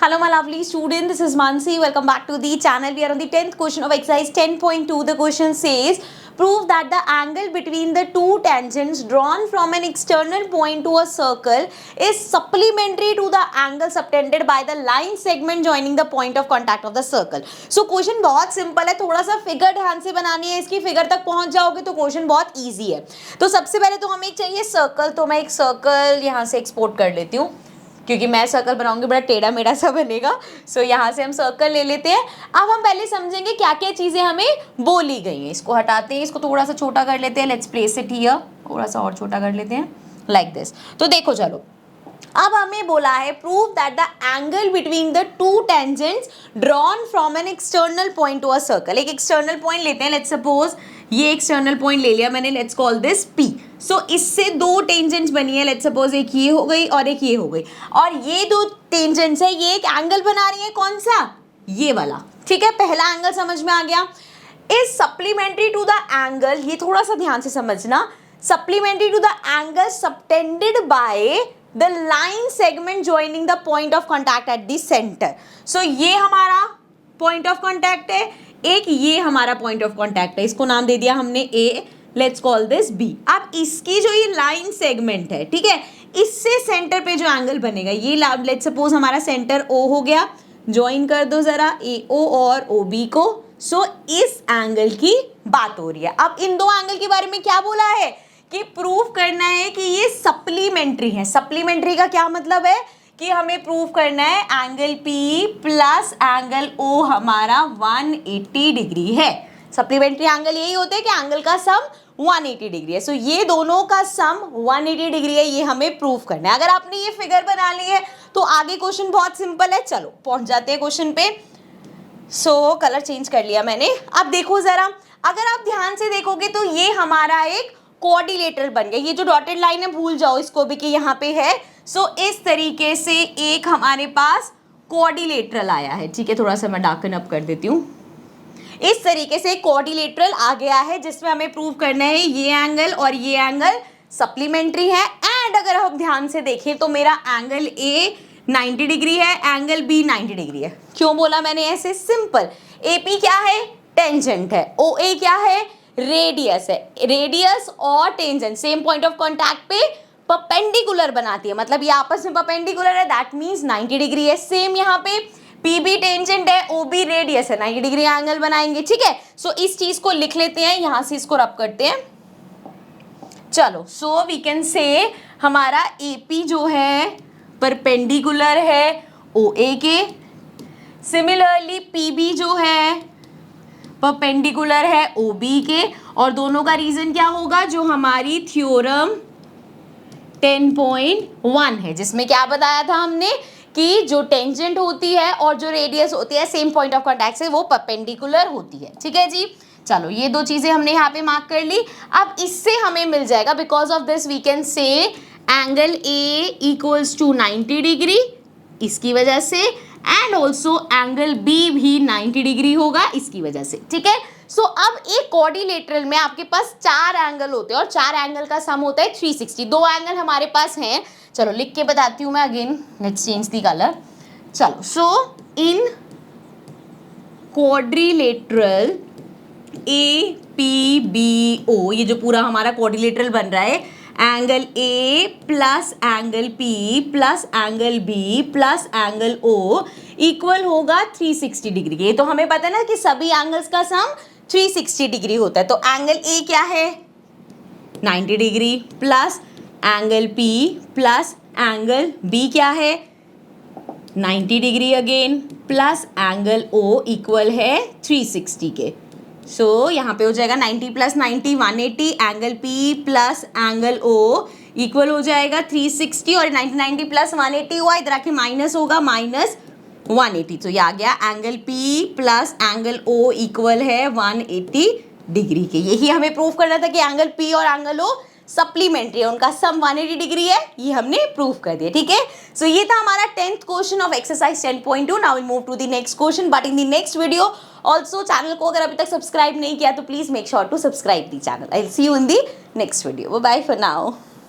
Hello my lovely student, this is Mansi. Welcome back to the channel. We are on the 10th question of exercise 10.2. The question says, prove that the angle between the two tangents drawn from an external point to a circle is supplementary to the angle subtended by the line segment joining the point of contact of the circle. So question बहुत simple है, थोड़ा सा figure ध्यान से बनानी है, इसकी figure तक पहुंच जाओगे तो क्वेश्चन बहुत इजी है. तो सबसे पहले तो हमें चाहिए सर्कल, तो मैं एक सर्कल यहाँ से एक्सपोर्ट कर लेती हूँ क्योंकि मैं सर्कल बनाऊंगी बड़ा टेढ़ा मेढ़ा सा बनेगा. सो यहाँ से हम सर्कल ले लेते हैं. अब हम पहले समझेंगे क्या क्या चीज़ें हमें बोली गई हैं. इसको हटाते हैं, इसको थोड़ा सा छोटा कर लेते हैं. लेट्स प्लेस इट हियर, थोड़ा सा और छोटा कर लेते हैं लाइक दिस. तो देखो चलो, अब हमें बोला है prove that the angle between the two tangents drawn from an external point to a circle. एक एक्सटर्नल पॉइंट लेते हैं, लेट्स सपोज ये एक्सटर्नल पॉइंट ले लिया मैंने, let's call this P. So इससे दो टेंजेंट्स बनी है, लेट्स सपोज एक ये हो गई और एक ये हो गई, और ये दो टेंजेंट्स है, ये एक एंगल बना रही है. कौन सा? ये वाला. ठीक है, पहला एंगल समझ में आ गया. Is supplementary to the angle, ये थोड़ा सा ध्यान से समझना, supplementary to the angle subtended by the line segment joining the point of contact at the centre. So ये हमारा पॉइंट ऑफ कॉन्टैक्ट है, एक ये हमारा पॉइंट ऑफ कॉन्टैक्ट है, इसको नाम दे दिया हमने ए, लेट्स कॉल दिस बी. अब इसकी जो ये लाइन सेगमेंट है, ठीक है, इससे सेंटर पे जो एंगल बनेगा, ये लेट्स सपोज हमारा सेंटर ओ हो गया, ज्वाइन कर दो जरा ए ओ और ओ बी को. सो इस एंगल की बात हो रही है. अब इन दो एंगल के बारे में क्या बोला है कि प्रूव करना है कि ये सप्लीमेंट्री है. सप्लीमेंट्री का क्या मतलब है कि हमें प्रूव करना है angle P plus angle O हमारा 180 डिग्री है. सप्लीमेंट्री एंगल यही होते हैं कि एंगल का सम 180 डिग्री है. सो ये दोनों का सम 180 डिग्री है, ये हमें प्रूव करना है. अगर आपने ये फिगर बना ली है तो आगे क्वेश्चन बहुत सिंपल है. चलो पहुंच जाते हैं क्वेश्चन पे. सो कलर चेंज कर लिया मैंने. अब देखो जरा, अगर आप ध्यान से देखोगे तो ये हमारा एक कोऑर्डिनेटर बन गया. ये जो डॉटेड लाइन है भूल जाओ इसको भी कि यहाँ पे है. सो इस तरीके से एक हमारे पास कोऑर्डिनेटर आया है. ठीक है, थोड़ा सा मैं डार्कन अप कर देती हूँ. इस तरीके से कोऑर्डिनेटर आ गया है जिसमें हमें प्रूव करना है ये एंगल और ये एंगल सप्लीमेंट्री है. एंड अगर हम ध्यान से देखें तो मेरा एंगल ए 90 डिग्री है, एंगल बी 90 डिग्री है. क्यों बोला मैंने ऐसे? सिंपल. ए पी क्या है? टेंजेंट है. ओ ए क्या है? रेडियस है. रेडियस और tangent same point of contact पे परपेंडिकुलर बनाती है, मतलब ये आपस में परपेंडिकुलर है, दैट मीन्स 90 डिग्री है. सेम यहाँ पे पी बी टेंजेंट है, ओ बी रेडियस है, 90 डिग्री एंगल बनाएंगे. ठीक है, सो इस चीज को लिख लेते हैं, यहां से इसको रब करते हैं. चलो, सो वी कैन से हमारा ए पी जो है परपेंडिकुलर है ओ ए के. सिमिलरली पी बी जो है परपेंडिकुलर है ओ बी के. और दोनों का रीजन क्या होगा? जो हमारी थ्योरम 10.1 है, जिसमें क्या बताया था हमने कि जो टेंजेंट होती है और जो रेडियस होती है सेम पॉइंट ऑफ कॉन्टैक्ट से वो परपेंडिकुलर होती है. ठीक है जी. चलो, ये दो चीजें हमने यहाँ पे मार्क कर ली. अब इससे हमें मिल जाएगा, because of this we can say angle A equals to 90 degree इसकी वजह से, एंड ऑल्सो एंगल बी भी 90 डिग्री होगा इसकी वजह से. ठीक है, सो अब एक कोऑर्डिनेटर में आपके पास चार एंगल होते हैं और चार एंगल का सम होता है 360. दो एंगल हमारे पास हैं. चलो लिख के बताती हूँ मैं again. Let's change the colour. चलो, so in quadrilateral A P B O, ये जो पूरा हमारा क्वाड्रिलेटरल बन रहा है, angle A plus angle P plus angle B plus angle O equal होगा 360 डिग्री. ये तो हमें पता है ना कि सभी एंगल्स का सम 360 डिग्री होता है. तो एंगल ए क्या है? 90 degree plus angle P plus angle B क्या है? 90 degree again plus angle O equal है 360 के. सो यहाँ पे हो जाएगा 90 plus 90 180, angle P plus angle O equal हो जाएगा 360, और 90 प्लस 180 हुआ, इधर आके माइनस होगा, माइनस 180. तो ये आ गया angle P plus angle O equal है 180 डिग्री के. यही हमें प्रूव करना था कि एंगल पी और एंगल ओ सप्लीमेंट्री है, उनका सम 180 डिग्री है. ये हमने प्रूव कर दिया. ठीक है, सो ये था हमारा 10th question of exercise 10.2. Now we move to the next question, but in the next video. Also channel को अगर अभी तक सब्सक्राइब नहीं किया तो please make sure to subscribe the channel. I will see you in the next video. Bye bye for now.